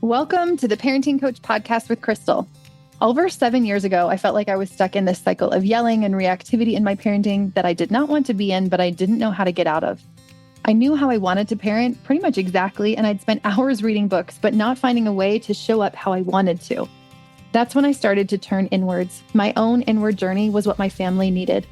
Welcome to the Parenting Coach Podcast with Crystal. Over 7 years ago, I felt like I was stuck in this cycle of yelling and reactivity in my parenting that I did not want to be in, but I didn't know how to get out of. I knew how I wanted to parent pretty much exactly, and I'd spent hours reading books, but not finding a way to show up how I wanted to. That's when I started to turn inwards. My own inward journey was what my family needed.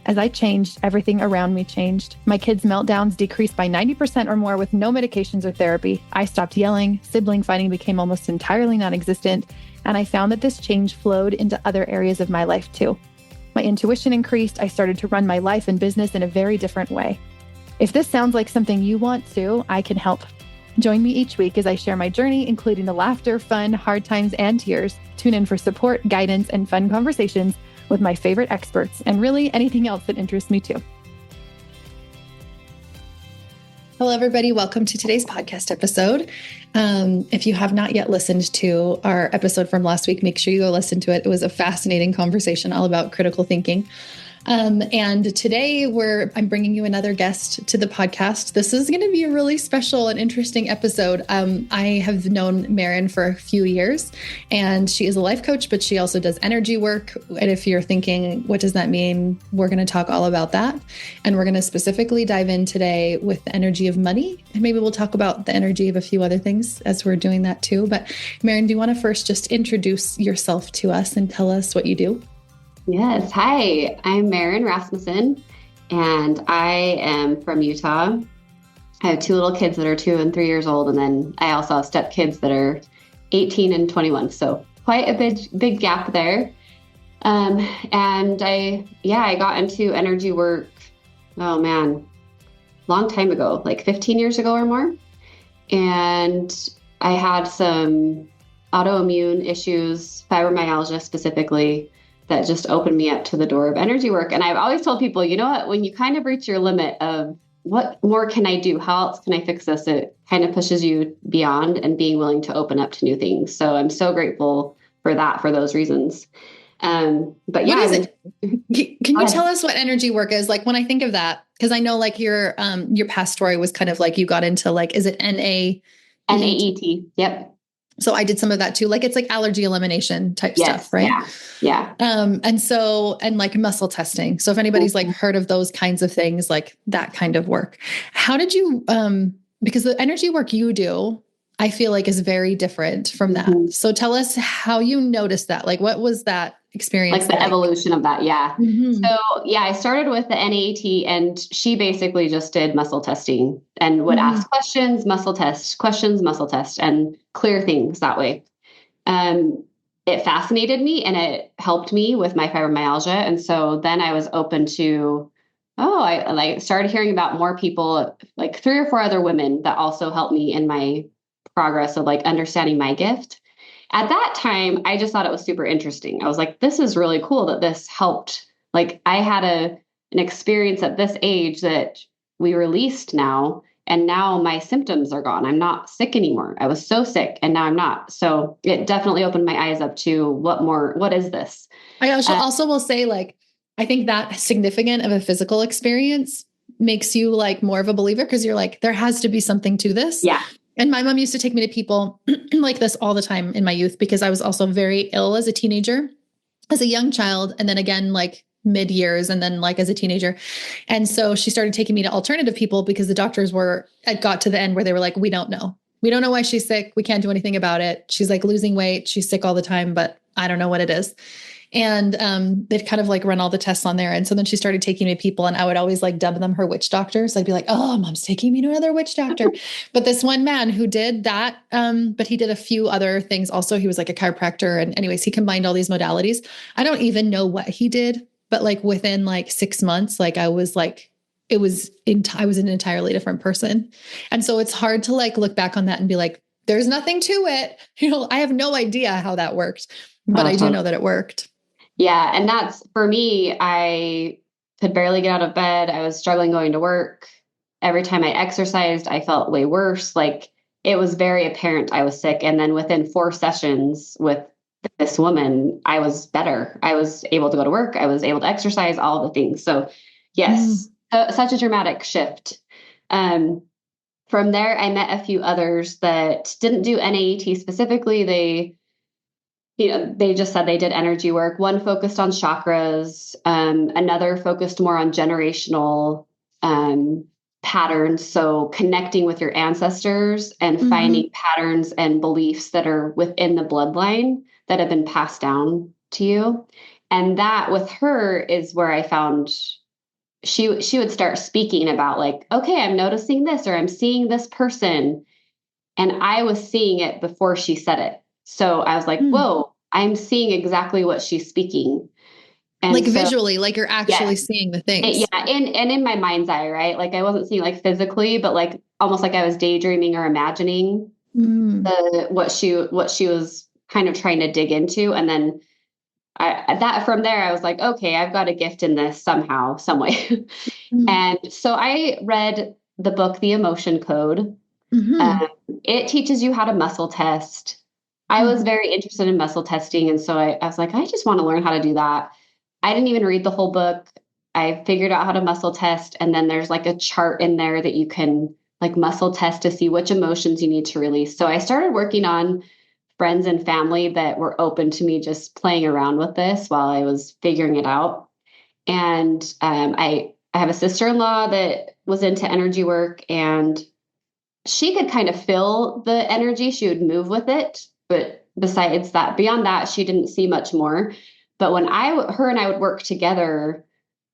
As I changed, everything around me changed. My kids' meltdowns decreased by 90% or more with no medications or therapy. I stopped yelling, sibling fighting became almost entirely non-existent, and I found that this change flowed into other areas of my life too. My intuition increased. I started to run my life and business in a very different way. If this sounds like something you want to, I can help. Join me each week as I share my journey, including the laughter, fun, hard times, and tears. Tune in for support, guidance, and fun conversations with my favorite experts, and really anything else that interests me too. Hello, everybody. Welcome to today's podcast episode. If you have not yet listened to our episode from last week, make sure you go listen to it. It was a fascinating conversation all about critical thinking. And today I'm bringing you another guest to the podcast. This is going to be a really special and interesting episode. I have known Maren for a few years, and she is a life coach, but she also does energy work. And if you're thinking, what does that mean? We're going to talk all about that. And we're going to specifically dive in today with the energy of money. And maybe we'll talk about the energy of a few other things as we're doing that too. But Maren, do you want to first just introduce yourself to us and tell us what you do? Yes. Hi, I'm Maren Rasmussen, and I am from Utah. I have two little kids that are 2 and 3 years old, and then I also have step kids that are 18 and 21. So quite a big gap there. And I got into energy work, oh man, long time ago, like 15 years ago or more. And I had some autoimmune issues, fibromyalgia specifically, that just opened me up to the door of energy work. And I've always told people, you know what, when you kind of reach your limit of what more can I do? How else can I fix this? It kind of pushes you beyond and being willing to open up to new things. So I'm so grateful for that, for those reasons. But yeah. What is it? Can you tell us what energy work is? Like when I think of that, because I know like your past story was kind of like you got into like, is it NAET? Yep. So I did some of that too. Like it's like allergy elimination type stuff, right? Yeah. And like muscle testing. So if anybody's like heard of those kinds of things, like that kind of work, how did you, because the energy work you do, I feel like is very different from that. So tell us how you noticed that. Like what was that experience? Like the evolution of that. Yeah. So yeah, I started with the NAET, and she basically just did muscle testing and would ask questions, muscle test, and clear things that way. It fascinated me and it helped me with my fibromyalgia. And so then I was open to, I started hearing about more people, like 3 or 4 other women that also helped me in my progress of like understanding my gift. At that time, I just thought it was super interesting. I was like, this is really cool that this helped. Like I had an experience at this age that we released now, and now my symptoms are gone. I'm not sick anymore. I was so sick and now I'm not. So it definitely opened my eyes up to what is this? I also will say, like, I think that significant of a physical experience makes you like more of a believer, because you're like, there has to be something to this. Yeah. And my mom used to take me to people like this all the time in my youth, because I was also very ill as a teenager, as a young child. And then again, like mid years, and then like as a teenager. And so she started taking me to alternative people because the doctors got to the end where they were like, we don't know. We don't know why she's sick. We can't do anything about it. She's like losing weight. She's sick all the time, but I don't know what it is. And they'd kind of like run all the tests on there. And so then she started taking me to people, and I would always like dub them her witch doctors. I'd be like, oh, mom's taking me to another witch doctor. But this one man who did that, but he did a few other things also. He was like a chiropractor. And anyways, he combined all these modalities. I don't even know what he did, but like within like 6 months, like I was like, I was an entirely different person. And so it's hard to like look back on that and be like, there's nothing to it. You know, I have no idea how that worked, but I do know that it worked. Yeah. And that's for me, I could barely get out of bed. I was struggling going to work. Every time I exercised, I felt way worse. Like it was very apparent I was sick. And then within 4 sessions with this woman, I was better. I was able to go to work. I was able to exercise, all the things. So yes, such a dramatic shift. from there, I met a few others that didn't do NAET specifically. They just said they did energy work. One focused on chakras, another focused more on generational patterns. So connecting with your ancestors and finding patterns and beliefs that are within the bloodline that have been passed down to you. And that with her is where I found she would start speaking about like, okay, I'm noticing this, or I'm seeing this person. And I was seeing it before she said it. So I was like, whoa, I'm seeing exactly what she's speaking. And like so, visually, like you're actually seeing the things. And in my mind's eye, right? Like I wasn't seeing like physically, but like almost like I was daydreaming or imagining what she was kind of trying to dig into. And then from there, I was like, okay, I've got a gift in this somehow, some way. And so I read the book, The Emotion Code. It teaches you how to muscle test. I was very interested in muscle testing. And so I was like, I just want to learn how to do that. I didn't even read the whole book. I figured out how to muscle test. And then there's like a chart in there that you can like muscle test to see which emotions you need to release. So I started working on friends and family that were open to me just playing around with this while I was figuring it out. And I have a sister-in-law that was into energy work, and she could kind of feel the energy. She would move with it. But besides that, beyond that, she didn't see much more. But when her and I would work together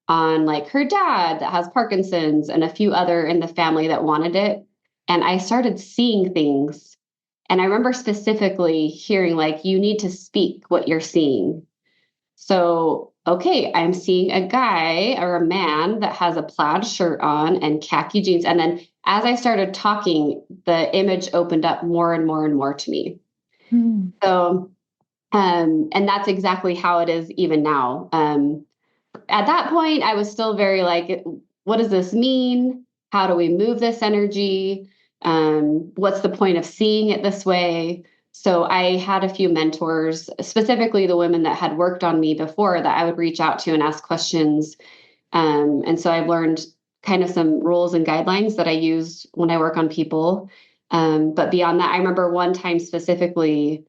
on like her dad that has Parkinson's and a few other in the family that wanted it, and I started seeing things. And I remember specifically hearing like, you need to speak what you're seeing. So, okay, I'm seeing a guy or a man that has a plaid shirt on and khaki jeans. And then as I started talking, the image opened up more and more and more to me. So, and that's exactly how it is even now. At that point, I was still very like, what does this mean? How do we move this energy? What's the point of seeing it this way? So I had a few mentors, specifically the women that had worked on me before, that I would reach out to and ask questions. And so I've learned kind of some rules and guidelines that I use when I work on people. But beyond that, I remember one time specifically,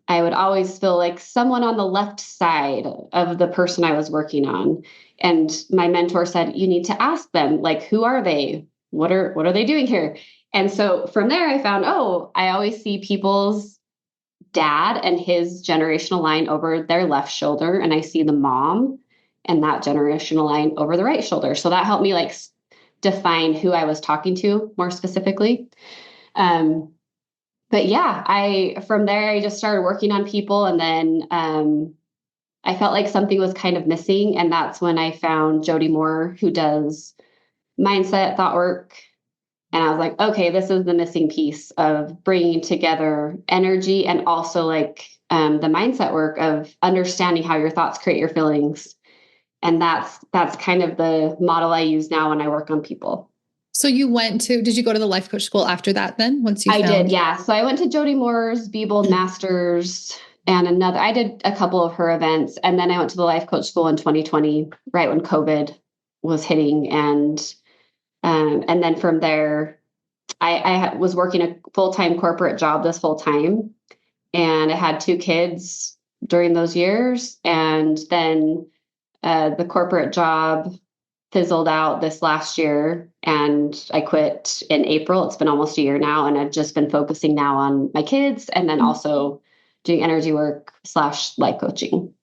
I would always feel like someone on the left side of the person I was working on. And my mentor said, you need to ask them, like, who are they? What are they doing here? And so from there, I found, I always see people's dad and his generational line over their left shoulder. And I see the mom and that generational line over the right shoulder. So that helped me like define who I was talking to more specifically. But yeah, from there, I just started working on people. And then I felt like something was kind of missing. And that's when I found Jody Moore, who does mindset, thought work. And I was like, okay, this is the missing piece of bringing together energy and also like the mindset work of understanding how your thoughts create your feelings. And that's kind of the model I use now when I work on people. So did you go to the life coach school after that then? I did, yeah. So I went to Jody Moore's Be Bold Masters and I did a couple of her events. And then I went to the life coach school in 2020, right when COVID was hitting. And then from there, I was working a full-time corporate job this whole time. And I had 2 kids during those years. And then the corporate job fizzled out this last year and I quit in April. It's been almost a year now. And I've just been focusing now on my kids and then also doing energy work / life coaching.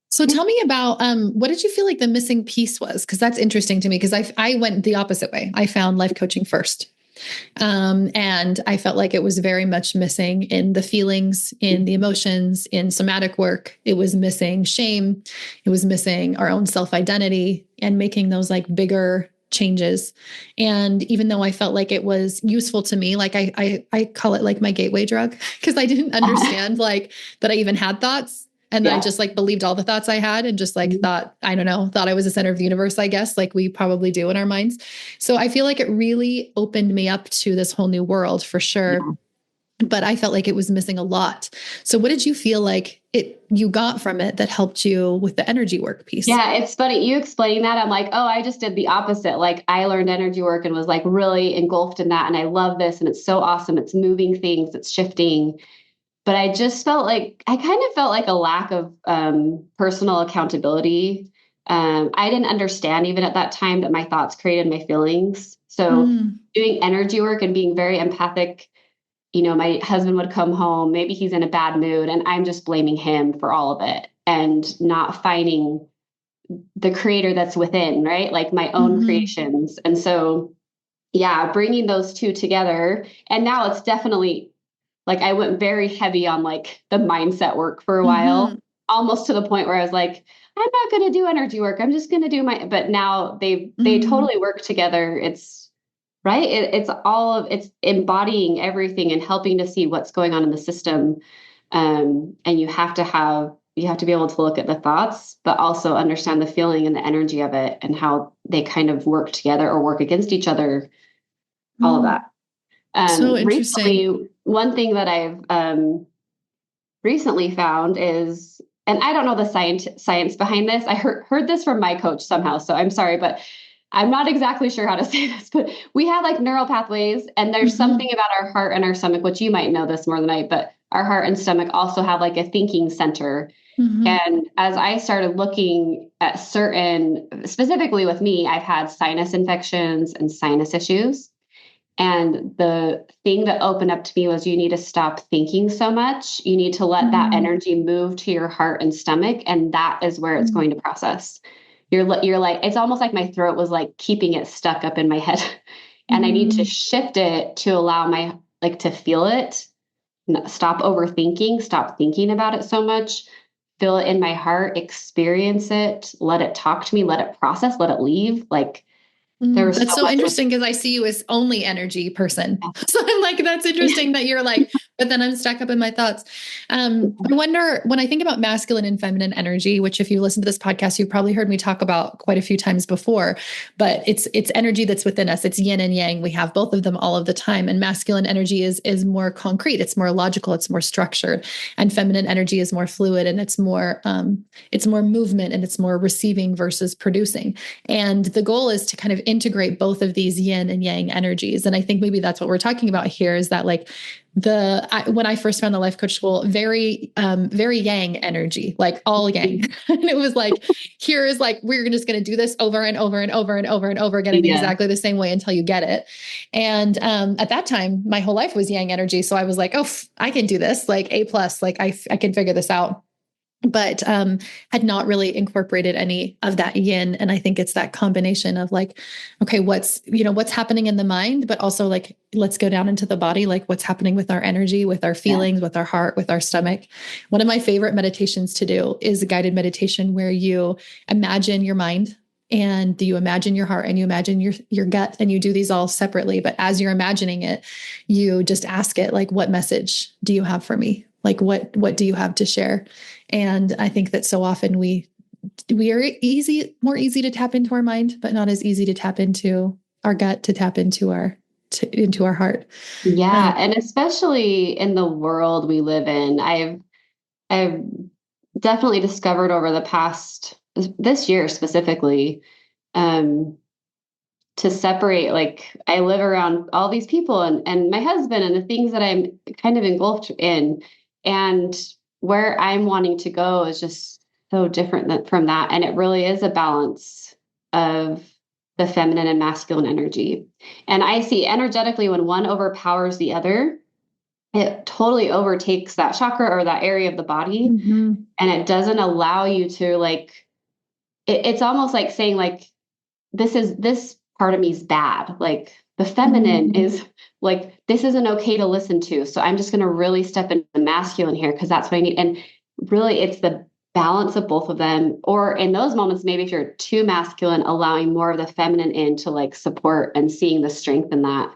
So tell me about, what did you feel like the missing piece was? Cause that's interesting to me. Cause I went the opposite way. I found life coaching first. And I felt like it was very much missing in the feelings, in the emotions, in somatic work. It was missing shame. It was missing our own self-identity and making those like bigger changes. And even though I felt like it was useful to me, like I call it like my gateway drug, because I didn't understand like that I even had thoughts. And then I just like believed all the thoughts I had and just like thought I was the center of the universe, I guess, like we probably do in our minds. So I feel like it really opened me up to this whole new world for sure. but I felt like it was missing a lot. So what did you feel like you got from it that helped you with the energy work piece? Yeah, it's funny. You explaining that, I'm like, oh, I just did the opposite. Like I learned energy work and was like really engulfed in that. And I love this. And it's so awesome. It's moving things, it's shifting. But I just felt like I kind of felt like a lack of personal accountability. I didn't understand even at that time that my thoughts created my feelings. So doing energy work and being very empathic, my husband would come home, maybe he's in a bad mood, and I'm just blaming him for all of it and not finding the creator that's within, right? Like my own creations. And so, yeah, bringing those two together. And now it's definitely like I went very heavy on like the mindset work for a while, almost to the point where I was like, I'm not going to do energy work. I'm just going to do but now they totally work together. It's right. It's embodying everything and helping to see what's going on in the system. And you have to be able to look at the thoughts, but also understand the feeling and the energy of it and how they kind of work together or work against each other, all of that. So interesting. Recently, one thing that I've recently found is, and I don't know the science behind this. I heard this from my coach somehow, so I'm sorry, but I'm not exactly sure how to say this, but we have like neural pathways, and there's something about our heart and our stomach, which you might know this more than I, but our heart and stomach also have like a thinking center. And as I started looking at specifically with me, I've had sinus infections and sinus issues. And the thing that opened up to me was you need to stop thinking so much. You need to let that energy move to your heart and stomach. And that is where it's going to process. You're like, it's almost like my throat was like keeping it stuck up in my head. And I need to shift it to allow to feel it, stop overthinking, stop thinking about it so much, feel it in my heart, experience it, let it talk to me, let it process, let it leave. Like, That's so interesting because I see you as only energy person. So I'm like, that's interesting that you're like, but then I'm stuck up in my thoughts. I wonder when I think about masculine and feminine energy, which if you listen to this podcast, you've probably heard me talk about quite a few times before, but it's energy that's within us. It's yin and yang. We have both of them all of the time. And masculine energy is more concrete. It's more logical. It's more structured. And feminine energy is more fluid and it's more movement and it's more receiving versus producing. And the goal is to kind of integrate both of these yin and yang energies. And I think maybe that's what we're talking about here is that like when I first found the life coach school, very yang energy, like all yang. And it was like, here is like, we're just going to do this over and over and over and over and over again in exactly the same way until you get it. And at that time, my whole life was yang energy. So I was like, oh, I can do this, like A+, like I can figure this out. But had not really incorporated any of that yin. And I think it's that combination of like, okay, what's happening in the mind, but also like, let's go down into the body, like what's happening with our energy, with our feelings, with our heart, with our stomach. One of my favorite meditations to do is a guided meditation where you imagine your mind and you imagine your heart and you imagine your gut, and you do these all separately. But as you're imagining it, you just ask it like, what message do you have for me? Like, what do you have to share? And I think that so often we are more easy to tap into our mind, but not as easy to tap into our gut, to tap into our heart. Yeah. And especially in the world we live in, I've definitely discovered over the past, this year specifically, to separate, like I live around all these people and my husband and the things that I'm kind of engulfed in, and where I'm wanting to go is just so different from that. And it really is a balance of the feminine and masculine energy. And I see energetically when one overpowers the other, it totally overtakes that chakra or that area of the body. And it doesn't allow you to like, it's almost like saying like, this part of me is bad. Like the feminine is like, this isn't okay to listen to. So I'm just going to really step into the masculine here because that's what I need. And really it's the balance of both of them. Or in those moments, maybe if you're too masculine, allowing more of the feminine in to like support and seeing the strength in that,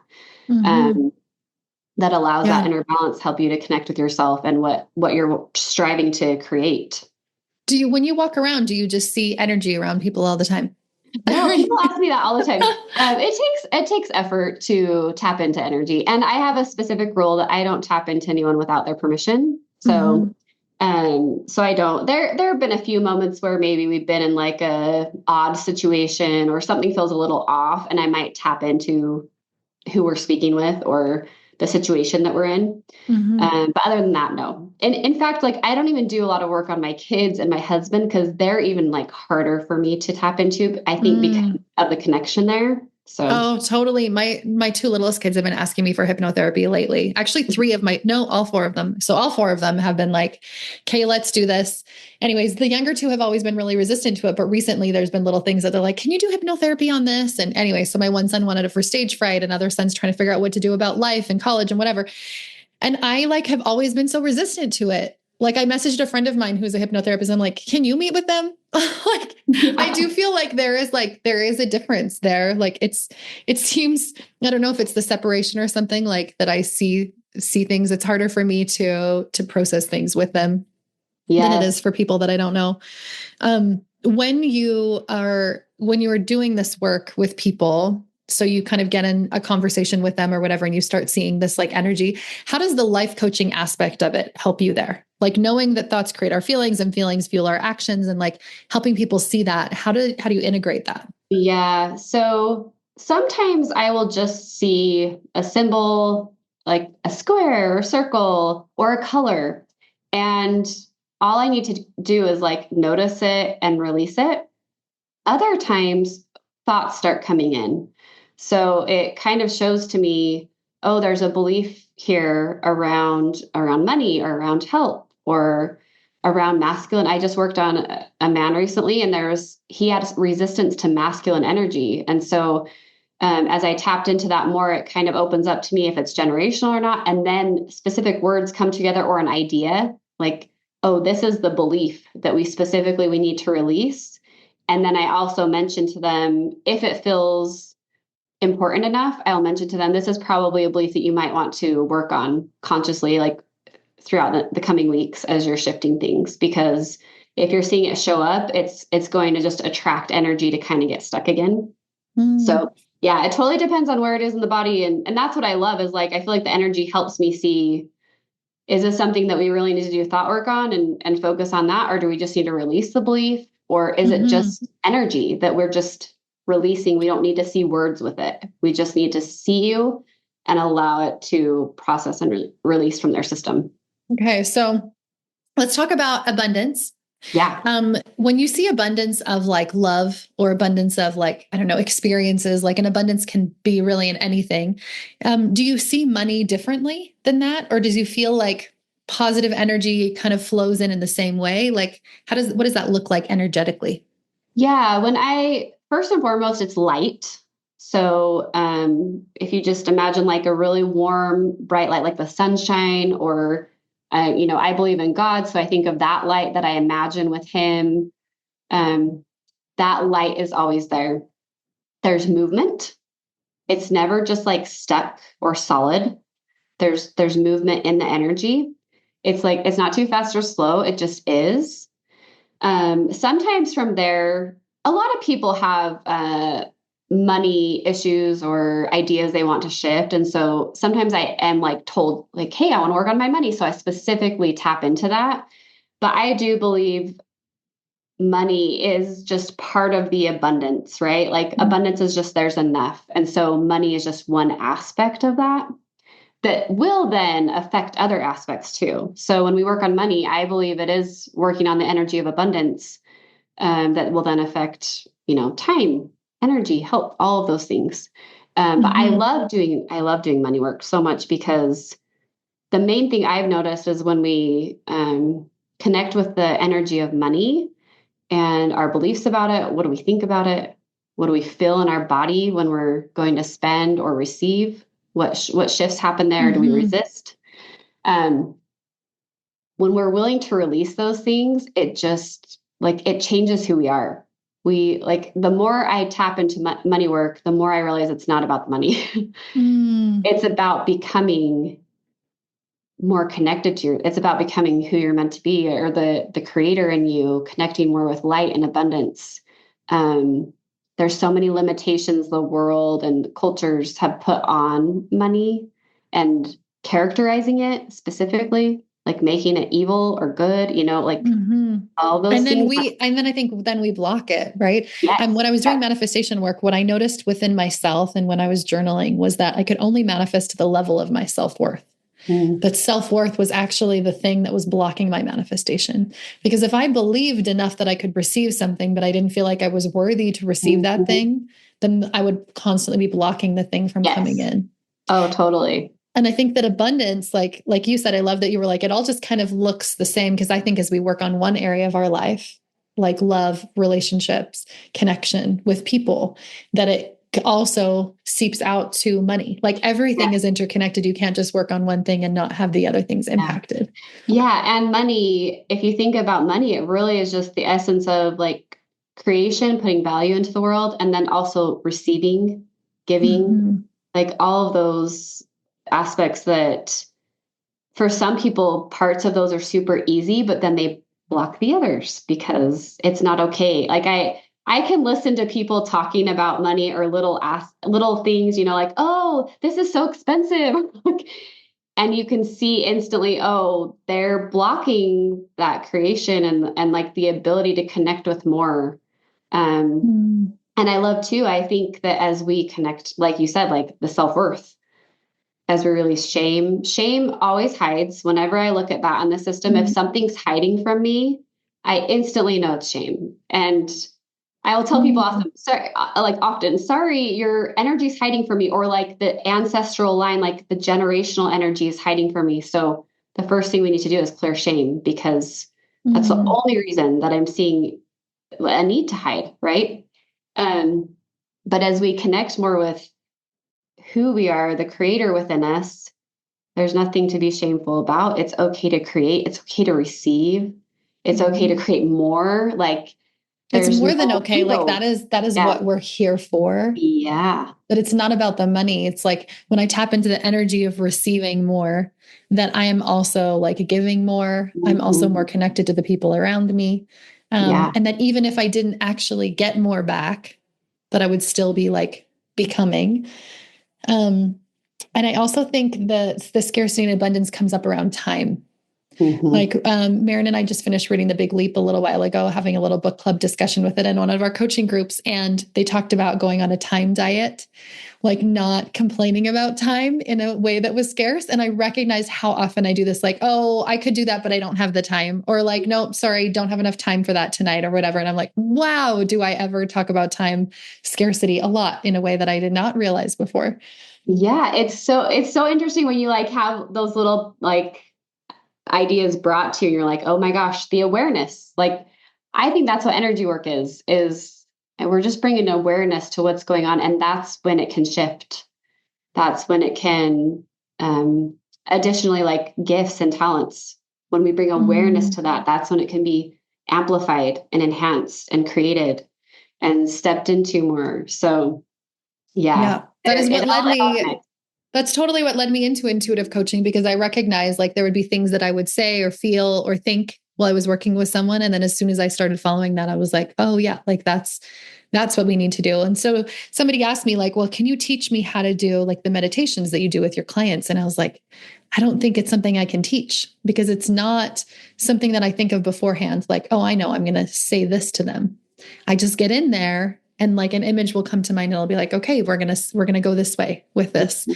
that allows that inner balance, help you to connect with yourself and what you're striving to create. When you walk around, do you just see energy around people all the time? No, people ask me that all the time. It takes effort to tap into energy, and I have a specific rule that I don't tap into anyone without their permission. Mhm. So I don't. There have been a few moments where maybe we've been in like a odd situation or something feels a little off, and I might tap into who we're speaking with or the situation that we're in. Mhm. But other than that, no. And in fact, like I don't even do a lot of work on my kids and my husband because they're even like harder for me to tap into, I think, because Mm. of the connection there. So, Oh, totally. My two littlest kids have been asking me for hypnotherapy lately. Actually, all four of them. So all four of them have been like, "Okay, let's do this." Anyways, the younger two have always been really resistant to it, but recently there's been little things that they're like, "Can you do hypnotherapy on this?" And anyway, so my one son wanted it for stage fright, another son's trying to figure out what to do about life and college and whatever. And I like have always been so resistant to it. Like I messaged a friend of mine who's a hypnotherapist. I'm like, can you meet with them? Like, I yeah. do feel like there is a difference there. Like it seems, I don't know if it's the separation or something like that. I see things. It's harder for me to process things with them than it is Yes. for people that I don't know. When you are doing this work with people, so you kind of get in a conversation with them or whatever, and you start seeing this like energy, how does the life coaching aspect of it help you there? Like knowing that thoughts create our feelings and feelings fuel our actions and like helping people see that. How do you integrate that? Yeah. So sometimes I will just see a symbol like a square or circle or a color. And all I need to do is like notice it and release it. Other times, thoughts start coming in. So it kind of shows to me, oh, there's a belief here around money or around health or around masculine. I just worked on a man recently, and he had resistance to masculine energy, and so as I tapped into that more, it kind of opens up to me if it's generational or not, and then specific words come together or an idea like, oh, this is the belief that we need to release. And then I also mention to them, if it feels important enough, I'll mention to them, this is probably a belief that you might want to work on consciously, like throughout the coming weeks as you're shifting things. Because if you're seeing it show up, it's going to just attract energy to kind of get stuck again. Mm, So yeah, it totally depends on where it is in the body. And that's what I love is like, I feel like the energy helps me see, is this something that we really need to do thought work on and focus on that? Or do we just need to release the belief? Or is it mhm. just energy that we're just releasing? We don't need to see words with it. We just need to see you and allow it to process and release from their system. Okay, so let's talk about abundance. Yeah. When you see abundance of like love or abundance of like, I don't know, experiences, like an abundance can be really in anything. Do you see money differently than that? Or does you feel like positive energy kind of flows in the same way? Like what does that look like energetically? Yeah. First and foremost, it's light. So if you just imagine like a really warm, bright light, like the sunshine, or, I believe in God. So I think of that light that I imagine with Him. Um, that light is always there. There's movement. It's never just like stuck or solid. There's movement in the energy. It's like it's not too fast or slow. It just is. Sometimes from there, a lot of people have money issues or ideas they want to shift. And so sometimes I am like told, like, hey, I want to work on my money. So I specifically tap into that. But I do believe money is just part of the abundance, right? Like abundance is just there's enough. And so money is just one aspect of that that will then affect other aspects too. So when we work on money, I believe it is working on the energy of abundance that will then affect, time, energy, health, all of those things. But Mm-hmm. I love doing money work so much because the main thing I've noticed is when we connect with the energy of money and our beliefs about it, what do we think about it? What do we feel in our body when we're going to spend or receive? What shifts happen there? Do we Mm-hmm. resist? Um, when we're willing to release those things, it just like it changes who we are. We like the more I tap into money work, the more I realize it's not about the money. Mm. It's about becoming more connected to it's about becoming who you're meant to be, or the creator in you connecting more with light and abundance. Um, there's so many limitations the world and cultures have put on money and characterizing it specifically, like making it evil or good, like all those things. And then I think then we block it, right? And Yes. when I was doing manifestation work, what I noticed within myself and when I was journaling was that I could only manifest to the level of my self-worth. That self-worth was actually the thing that was blocking my manifestation. Because if I believed enough that I could receive something, but I didn't feel like I was worthy to receive that thing, then I would constantly be blocking the thing from coming in. Oh, totally. And I think that abundance, like you said, I love that you were like, it all just kind of looks the same. Because I think as we work on one area of our life, like love, relationships, connection with people, that it also seeps out to money. Like everything is interconnected. You can't just work on one thing and not have the other things impacted. Yeah. And money, if you think about money, it really is just the essence of like creation, putting value into the world, and then also receiving, giving, like all of those aspects that for some people, parts of those are super easy, but then they block the others because it's not okay. Like I can listen to people talking about money or little things, like, oh, this is so expensive. And you can see instantly, oh, they're blocking that creation and like the ability to connect with more. And I love too, I think that as we connect, like you said, like the self-worth, as we release shame always hides. Whenever I look at that in the system, if something's hiding from me, I instantly know it's shame. And I will tell people often, sorry, your energy's hiding from me, or like the ancestral line, like the generational energy is hiding from me. So the first thing we need to do is clear shame, because that's the only reason that I'm seeing a need to hide, right? But as we connect more with who we are, the creator within us, there's nothing to be shameful about. It's okay to create. It's okay to receive. It's okay to create more. Like it's more than okay. Ego. Like that is what we're here for. Yeah. But it's not about the money. It's like when I tap into the energy of receiving more, that I am also like giving more. I'm also more connected to the people around me. And that even if I didn't actually get more back, that I would still be like becoming. And I also think that the scarcity and abundance comes up around time. Like Maren and I just finished reading The Big Leap a little while ago, having a little book club discussion with it in one of our coaching groups. And they talked about going on a time diet, like not complaining about time in a way that was scarce. And I recognized how often I do this, like, oh, I could do that, but I don't have the time. Or like, nope, sorry, don't have enough time for that tonight or whatever. And I'm like, wow, do I ever talk about time scarcity a lot in a way that I did not realize before? Yeah, it's so interesting when you like have those little like ideas brought to you. You're like, oh my gosh, the awareness. Like, I think that's what energy work is and we're just bringing awareness to what's going on. And that's when it can shift. That's when it can, additionally, like gifts and talents, when we bring awareness to that, that's when it can be amplified and enhanced and created and stepped into more. So yeah. That is what led me. That's totally what led me into intuitive coaching, because I recognized like there would be things that I would say or feel or think while I was working with someone. And then as soon as I started following that, I was like, oh yeah, like that's what we need to do. And so somebody asked me like, well, can you teach me how to do like the meditations that you do with your clients? And I was like, I don't think it's something I can teach, because it's not something that I think of beforehand. Like, oh, I know I'm going to say this to them. I just get in there and like an image will come to mind and I'll be like, okay, we're going to go this way with this.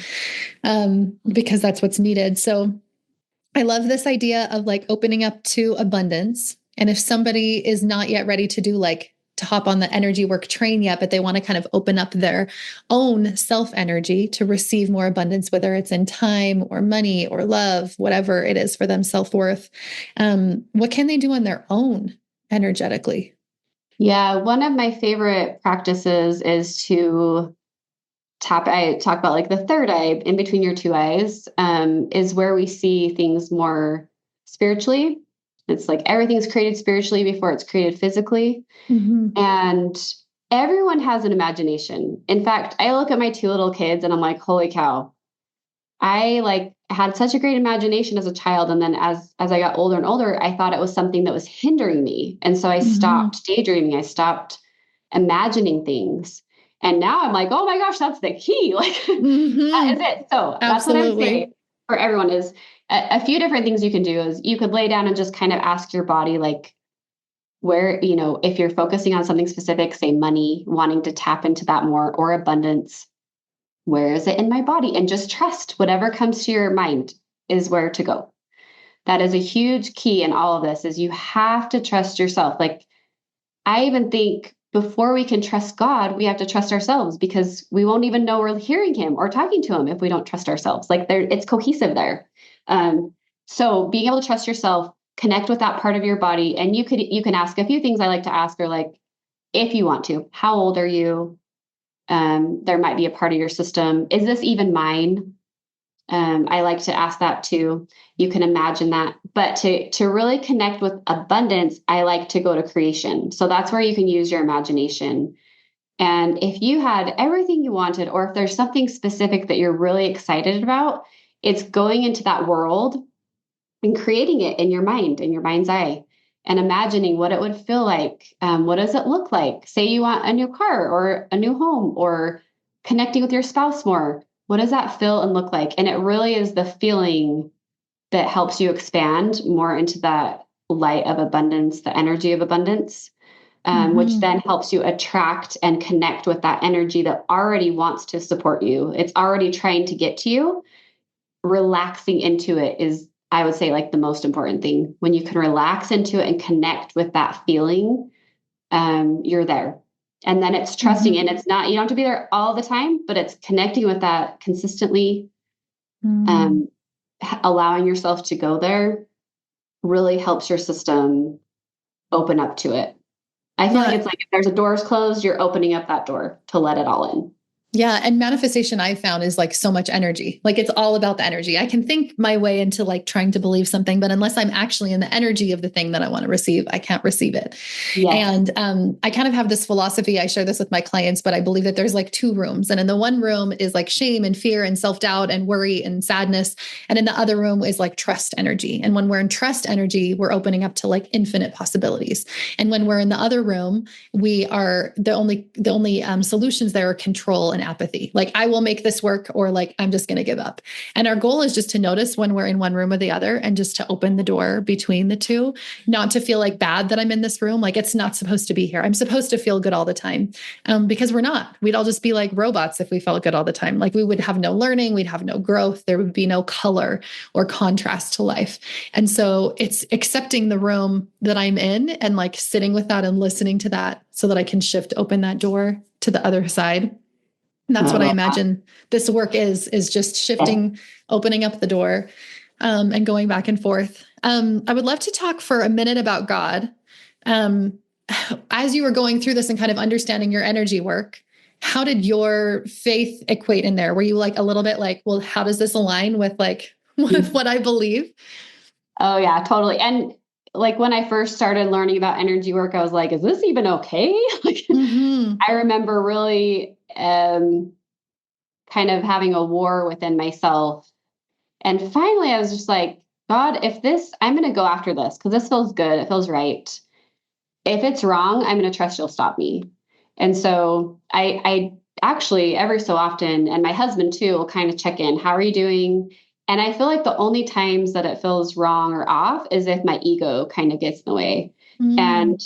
Because that's what's needed. So I love this idea of like opening up to abundance. And if somebody is not yet ready to do like to hop on the energy work train yet, but they want to kind of open up their own self energy to receive more abundance, whether it's in time or money or love, whatever it is for them, self-worth, what can they do on their own energetically? Yeah, one of my favorite practices is to I talk about like the third eye in between your two eyes, is where we see things more spiritually. It's like everything's created spiritually before it's created physically. And everyone has an imagination. In fact, I look at my two little kids and I'm like, holy cow, I like had such a great imagination as a child. And then as I got older and older, I thought it was something that was hindering me. And so I stopped daydreaming. I stopped imagining things. And now I'm like, oh my gosh, that's the key. Like that is it. So that's what I would say for everyone is a few different things you can do is you could lay down and just kind of ask your body, like where, you know, if you're focusing on something specific, say money, wanting to tap into that more, or abundance, where is it in my body? And just trust whatever comes to your mind is where to go. That is a huge key in all of this is you have to trust yourself. Like I even think before we can trust God, we have to trust ourselves because we won't even know we're hearing him or talking to him if we don't trust ourselves. Like there, it's cohesive there. So being able to trust yourself, connect with that part of your body, and you can ask a few things I like to ask are like, if you want to, how old are you? There might be a part of your system. Is this even mine? I like to ask that too. You can imagine that. But to really connect with abundance, I like to go to creation. So that's where you can use your imagination. And if you had everything you wanted, or if there's something specific that you're really excited about, it's going into that world and creating it in your mind, in your mind's eye, and imagining what it would feel like. What does it look like? Say you want a new car or a new home or connecting with your spouse more. What does that feel and look like? And it really is the feeling that helps you expand more into that light of abundance, the energy of abundance, which then helps you attract and connect with that energy that already wants to support you. It's already trying to get to you. Relaxing into it is, I would say, like the most important thing. When you can relax into it and connect with that feeling, you're there. And then it's trusting, and it's not, you don't have to be there all the time, but it's connecting with that consistently, allowing yourself to go there really helps your system open up to it. I feel like it's like if there's a door is closed, you're opening up that door to let it all in. Yeah. And manifestation I found is like so much energy. Like it's all about the energy. I can think my way into like trying to believe something, but unless I'm actually in the energy of the thing that I want to receive, I can't receive it. Yes. And I kind of have this philosophy. I share this with my clients, but I believe that there's like two rooms. And in the one room is like shame and fear and self-doubt and worry and sadness. And in the other room is like trust energy. And when we're in trust energy, we're opening up to like infinite possibilities. And when we're in the other room, we are the only solutions there are control and apathy. Like I will make this work, or like, I'm just going to give up. And our goal is just to notice when we're in one room or the other and just to open the door between the two, not to feel like bad that I'm in this room. Like it's not supposed to be here. I'm supposed to feel good all the time. Because we're not, we'd all just be like robots if we felt good all the time. Like we would have no learning. We'd have no growth. There would be no color or contrast to life. And so it's accepting the room that I'm in and like sitting with that and listening to that so that I can open that door to the other side. And that's what I imagine this work is just shifting, opening up the door, and going back and forth. I would love to talk for a minute about God. As you were going through this and kind of understanding your energy work, how did your faith equate in there? Were you like a little bit like, well, how does this align with like what I believe? Oh yeah, totally. And like when I first started learning about energy work, I was like, is this even okay? Like, I remember really kind of having a war within myself. And finally, I was just like, God, I'm going to go after this because this feels good. It feels right. If it's wrong, I'm going to trust you'll stop me. And so I actually every so often, and my husband too, will kind of check in. How are you doing? And I feel like the only times that it feels wrong or off is if my ego kind of gets in the way. And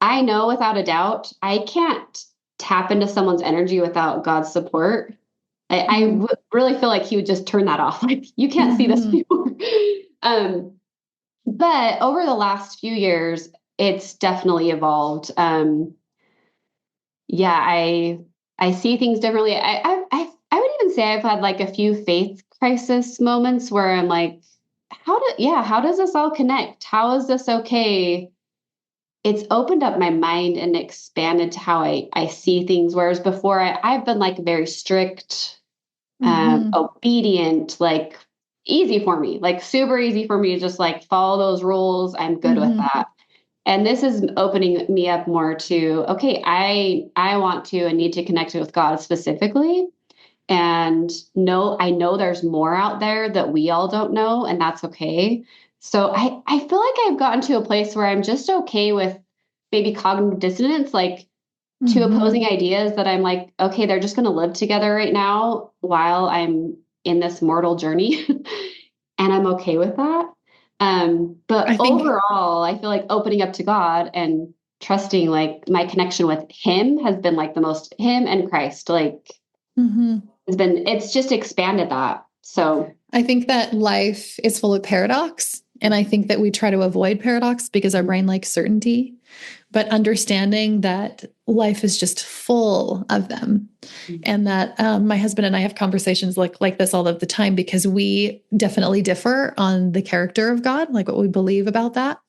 I know without a doubt, I can't tap into someone's energy without God's support. I really feel like he would just turn that off. Like, you can't see this anymore. But over the last few years, it's definitely evolved. I see things differently. I would even say I've had like a few faith crisis moments where I'm like, how does this all connect? How is this okay? It's opened up my mind and expanded to how I see things. Whereas before I've been like very strict, obedient, like easy for me, like super easy for me to just like follow those rules. I'm good with that. And this is opening me up more to, okay, I want to and need to connect with God specifically. And I know there's more out there that we all don't know, and that's okay. So I feel like I've gotten to a place where I'm just okay with maybe cognitive dissonance, like two opposing ideas that I'm like, okay, they're just going to live together right now while I'm in this mortal journey. And I'm okay with that. But overall, I feel like opening up to God and trusting, like my connection with him has been like the most, him and Christ, like it's just expanded that. So I think that life is full of paradox. And I think that we try to avoid paradox because our brain likes certainty, but understanding that life is just full of them. And that my husband and I have conversations like this all of the time because we definitely differ on the character of God, like what we believe about that.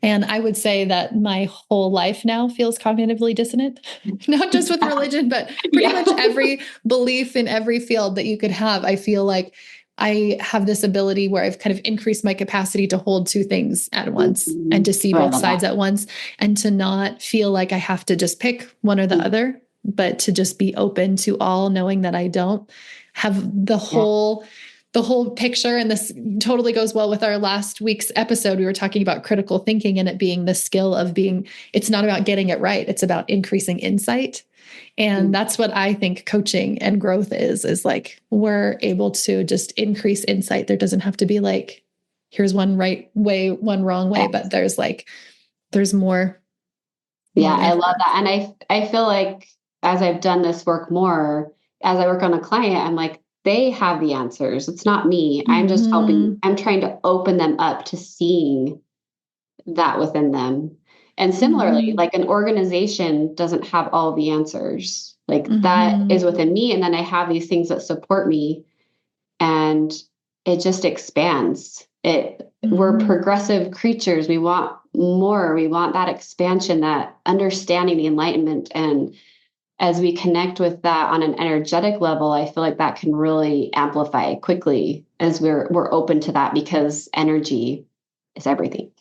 And I would say that my whole life now feels cognitively dissonant, not just with religion, but pretty much every belief in every field that you could have. I feel like I have this ability where I've kind of increased my capacity to hold two things at once and to see both sides at once and to not feel like I have to just pick one or the other, but to just be open to all, knowing that I don't have the whole picture. And this totally goes well with our last week's episode. We were talking about critical thinking and it being the skill of it's not about getting it right. It's about increasing insight. And that's what I think coaching and growth is like, we're able to just increase insight. There doesn't have to be like, here's one right way, one wrong way, but there's more. Yeah, I love that. And I feel like as I've done this work more, as I work on a client, I'm like, they have the answers. It's not me. I'm just helping. I'm trying to open them up to seeing that within them. And similarly, like an organization doesn't have all the answers. Like that is within me. And then I have these things that support me and it just expands. We're progressive creatures. We want more. We want that expansion, that understanding, the enlightenment. And as we connect with that on an energetic level, I feel like that can really amplify quickly as we're open to that because energy is everything.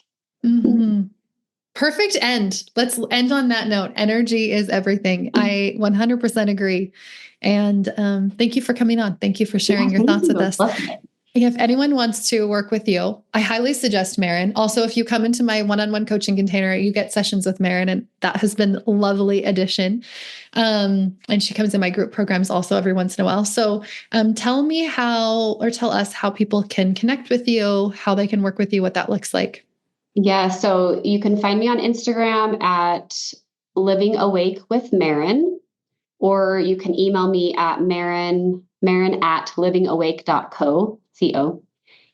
Perfect end. Let's end on that note. Energy is everything. I 100% agree. And thank you for coming on. Thank you for sharing your thoughts with us. If anyone wants to work with you, I highly suggest Maren. Also, if you come into my one-on-one coaching container, you get sessions with Maren, and that has been a lovely addition. And she comes in my group programs also every once in a while. So tell us how people can connect with you, how they can work with you, what that looks like. Yeah, so you can find me on Instagram at Living Awake with Maren, or you can email me at Maren at livingawake.co.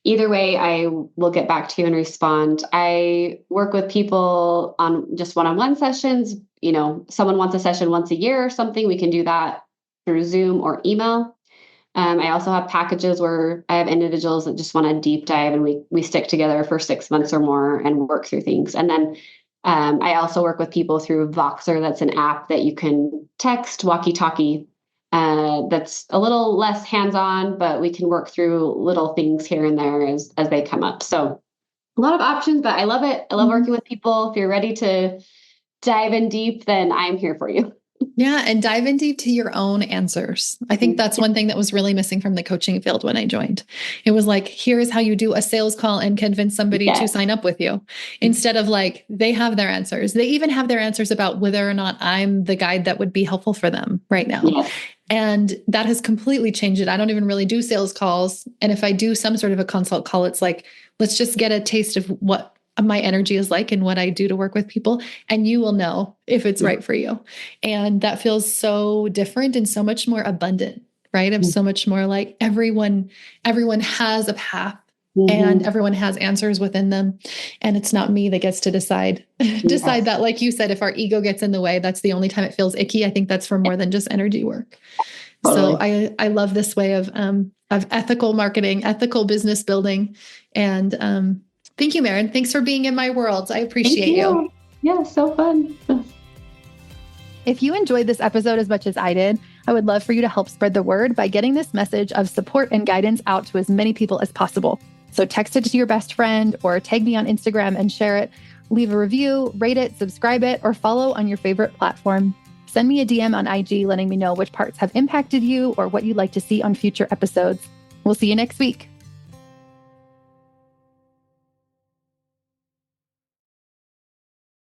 Either way, I will get back to you and respond. I work with people on just one-on-one sessions. You know, someone wants a session once a year or something, we can do that through Zoom or email. I also have packages where I have individuals that just want to deep dive and we stick together for 6 months or more and work through things. And then I also work with people through Voxer. That's an app that you can text, walkie-talkie. That's a little less hands-on, but we can work through little things here and there as they come up. So a lot of options, but I love it. I love working with people. If you're ready to dive in deep, then I'm here for you. Yeah. And dive in deep to your own answers. I think that's one thing that was really missing from the coaching field when I joined. It was like, here's how you do a sales call and convince somebody to sign up with you, instead of like, they have their answers. They even have their answers about whether or not I'm the guide that would be helpful for them right now. Yes. And that has completely changed it. I don't even really do sales calls. And if I do some sort of a consult call, it's like, let's just get a taste of what my energy is like and what I do to work with people. And you will know if it's right for you. And that feels so different and so much more abundant, right? I'm so much more like everyone has a path and everyone has answers within them. And it's not me that gets to decide that, like you said, if our ego gets in the way, that's the only time it feels icky. I think that's for more than just energy work. Totally. So I love this way of ethical marketing, ethical business building. And, thank you, Maren. Thanks for being in my world. I appreciate you. Yeah, so fun. If you enjoyed this episode as much as I did, I would love for you to help spread the word by getting this message of support and guidance out to as many people as possible. So text it to your best friend or tag me on Instagram and share it. Leave a review, rate it, subscribe it, or follow on your favorite platform. Send me a DM on IG letting me know which parts have impacted you or what you'd like to see on future episodes. We'll see you next week.